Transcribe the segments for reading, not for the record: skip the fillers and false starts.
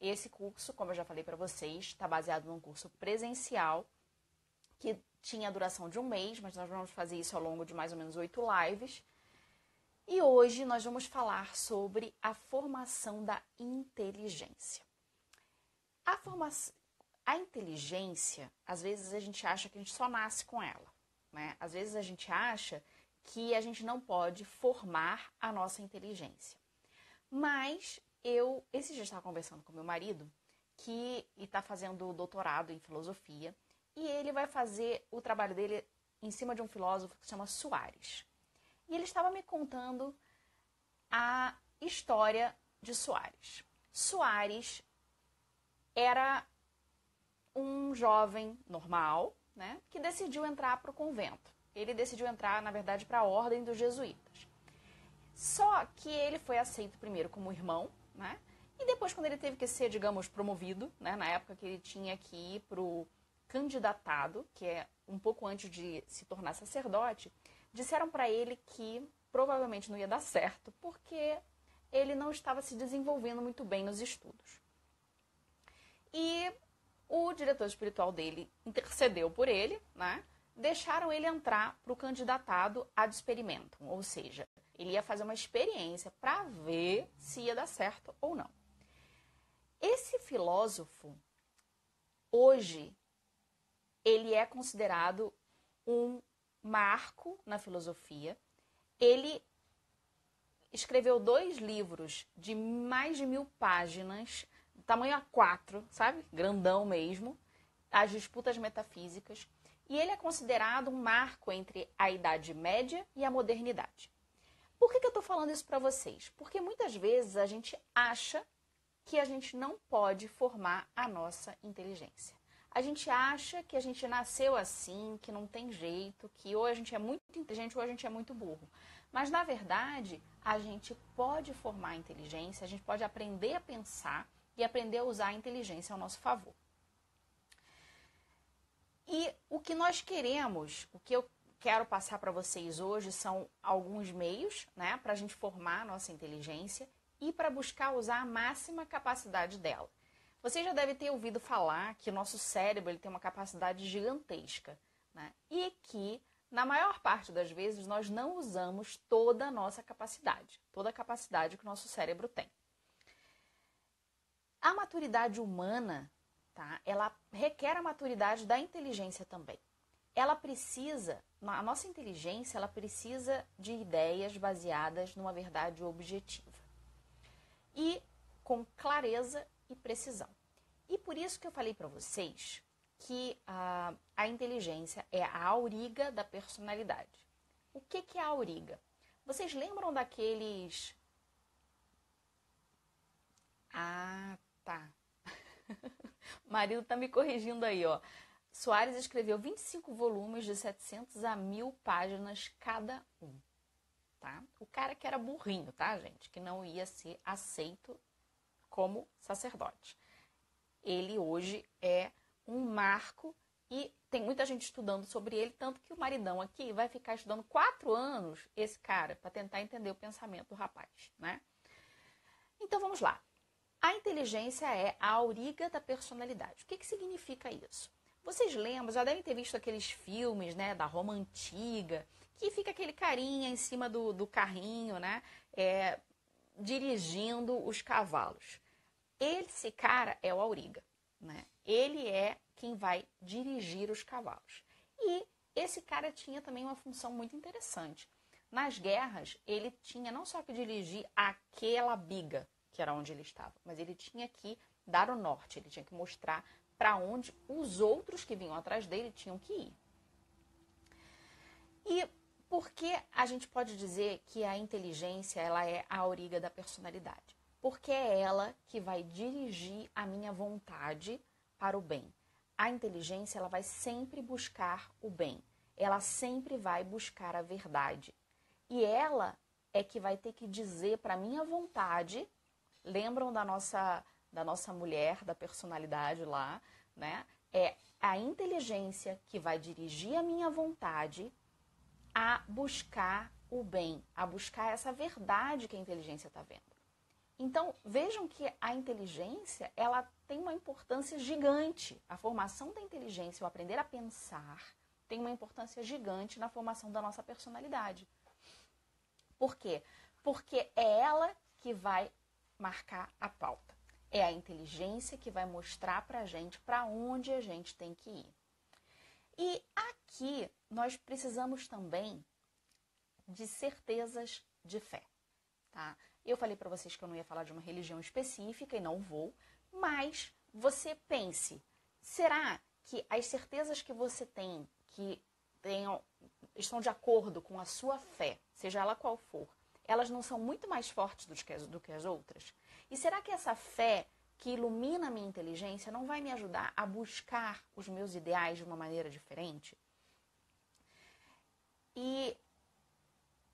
Esse curso, como eu já falei para vocês, está baseado num curso presencial que tinha a duração de um mês, mas nós vamos fazer isso ao longo de mais ou menos 8 lives. E hoje nós vamos falar sobre a formação da inteligência. A inteligência, às vezes a gente acha que a gente só nasce com ela, né? Às vezes a gente acha que a gente não pode formar a nossa inteligência. Mas esse dia estava conversando com meu marido, que está fazendo doutorado em filosofia, e ele vai fazer o trabalho dele em cima de um filósofo que se chama Soares. E ele estava me contando a história de Soares. Soares era um jovem normal, né, que decidiu entrar para o convento. Ele decidiu entrar, na verdade, para a ordem dos jesuítas. Só que ele foi aceito primeiro como irmão, né, e depois, quando ele teve que ser, digamos, promovido, né, na época que ele tinha que ir para o candidatado, que é um pouco antes de se tornar sacerdote, disseram para ele que provavelmente não ia dar certo, porque ele não estava se desenvolvendo muito bem nos estudos. E o diretor espiritual dele intercedeu por ele, né? Deixaram ele entrar para o candidatado ad experimentum, ou seja, ele ia fazer uma experiência para ver se ia dar certo ou não. Esse filósofo, hoje, ele é considerado um marco na filosofia. Ele escreveu 2 livros de mais de 1000 páginas, tamanho A4, sabe? Grandão mesmo, As Disputas Metafísicas. E ele é considerado um marco entre a Idade Média e a modernidade. Por que eu estou falando isso para vocês? Porque muitas vezes a gente acha que a gente não pode formar a nossa inteligência. A gente acha que a gente nasceu assim, que não tem jeito, que ou a gente é muito inteligente ou a gente é muito burro. Mas, na verdade, a gente pode formar a inteligência, a gente pode aprender a pensar e aprender a usar a inteligência ao nosso favor. E o que nós queremos, o que eu quero passar para vocês hoje são alguns meios, né, para a gente formar a nossa inteligência e para buscar usar a máxima capacidade dela. Você já deve ter ouvido falar que o nosso cérebro ele tem uma capacidade gigantesca, né? E que, na maior parte das vezes, nós não usamos toda a nossa capacidade, toda a capacidade que o nosso cérebro tem. A maturidade humana, tá? Ela requer a maturidade da inteligência também. Ela precisa, a nossa inteligência, ela precisa de ideias baseadas numa verdade objetiva. E com clareza e precisão. E por isso que eu falei para vocês que a inteligência é a auriga da personalidade. O que é a auriga? Vocês lembram daqueles... Ah, tá. O marido tá me corrigindo aí, ó. Soares escreveu 25 volumes de 700 a 1000 páginas cada um. Tá? O cara que era burrinho, tá, gente? Que não ia ser aceito como sacerdote. Ele hoje é um marco e tem muita gente estudando sobre ele, tanto que o maridão aqui vai ficar estudando 4 anos esse cara para tentar entender o pensamento do rapaz, né? Então vamos lá. A inteligência é a auriga da personalidade. O que significa isso? Vocês lembram, já devem ter visto aqueles filmes, né, da Roma Antiga, que fica aquele carinha em cima do carrinho, né, dirigindo os cavalos. Esse cara é o auriga, né? Ele é quem vai dirigir os cavalos. E esse cara tinha também uma função muito interessante. Nas guerras, ele tinha não só que dirigir aquela biga, que era onde ele estava, mas ele tinha que dar o norte, ele tinha que mostrar para onde os outros que vinham atrás dele tinham que ir. E por que a gente pode dizer que a inteligência ela é a auriga da personalidade? Porque é ela que vai dirigir a minha vontade para o bem. A inteligência ela vai sempre buscar o bem. Ela sempre vai buscar a verdade. E ela é que vai ter que dizer para a minha vontade, lembram da nossa mulher, da personalidade lá, né? É a inteligência que vai dirigir a minha vontade a buscar o bem, a buscar essa verdade que a inteligência está vendo. Então, vejam que a inteligência, ela tem uma importância gigante. A formação da inteligência, o aprender a pensar, tem uma importância gigante na formação da nossa personalidade. Por quê? Porque é ela que vai marcar a pauta. É a inteligência que vai mostrar pra gente para onde a gente tem que ir. E aqui nós precisamos também de certezas de fé, tá? Eu falei para vocês que eu não ia falar de uma religião específica e não vou, mas você pense, será que as certezas que você tem, estão de acordo com a sua fé, seja ela qual for, elas não são muito mais fortes do que as outras? E será que essa fé que ilumina a minha inteligência não vai me ajudar a buscar os meus ideais de uma maneira diferente? E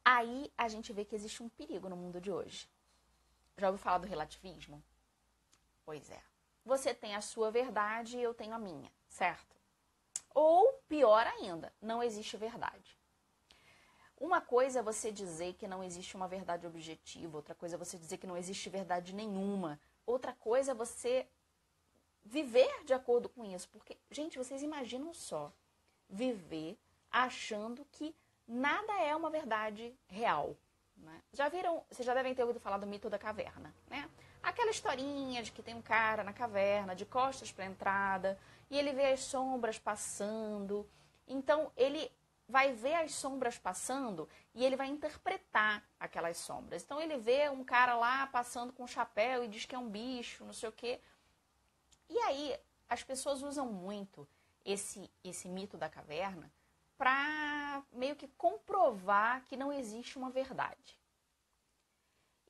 aí a gente vê que existe um perigo no mundo de hoje. Já ouviu falar do relativismo? Pois é. Você tem a sua verdade e eu tenho a minha, certo? Ou, pior ainda, não existe verdade. Uma coisa é você dizer que não existe uma verdade objetiva, outra coisa é você dizer que não existe verdade nenhuma, outra coisa é você viver de acordo com isso. Porque, gente, vocês imaginam só, viver achando que nada é uma verdade real, né? Vocês já devem ter ouvido falar do mito da caverna, né? Aquela historinha de que tem um cara na caverna, de costas para a entrada, e ele vê as sombras passando. Então, ele vai ver as sombras passando e ele vai interpretar aquelas sombras. Então, ele vê um cara lá passando com um chapéu e diz que é um bicho, não sei o quê. E aí, as pessoas usam muito esse mito da caverna para meio que comprovar que não existe uma verdade.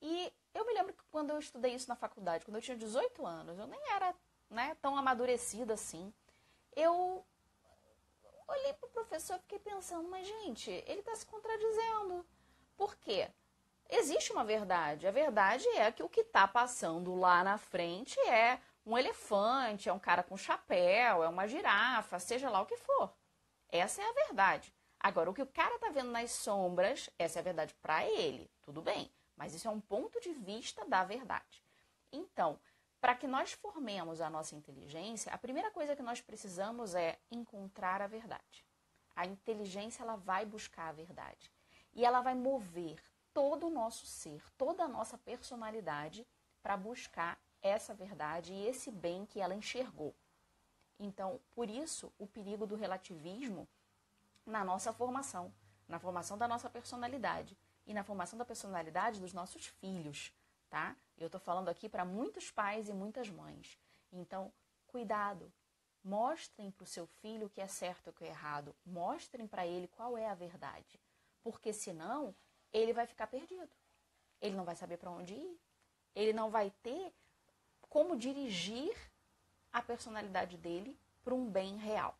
E eu me lembro que quando eu estudei isso na faculdade, quando eu tinha 18 anos, eu nem era, né, tão amadurecida assim, eu olhei para o professor e fiquei pensando, mas gente, ele está se contradizendo. Por quê? Existe uma verdade. A verdade é que o que está passando lá na frente é um elefante, é um cara com chapéu, é uma girafa, seja lá o que for. Essa é a verdade. Agora, o que o cara está vendo nas sombras, essa é a verdade para ele, tudo bem. Mas isso é um ponto de vista da verdade. Então, para que nós formemos a nossa inteligência, a primeira coisa que nós precisamos é encontrar a verdade. A inteligência, ela vai buscar a verdade. E ela vai mover todo o nosso ser, toda a nossa personalidade para buscar essa verdade e esse bem que ela enxergou. Então, por isso, o perigo do relativismo na nossa formação, na formação da nossa personalidade e na formação da personalidade dos nossos filhos, tá? Eu estou falando aqui para muitos pais e muitas mães. Então, cuidado. Mostrem para o seu filho o que é certo e o que é errado. Mostrem para ele qual é a verdade. Porque senão, ele vai ficar perdido. Ele não vai saber para onde ir. Ele não vai ter como dirigir a personalidade dele para um bem real.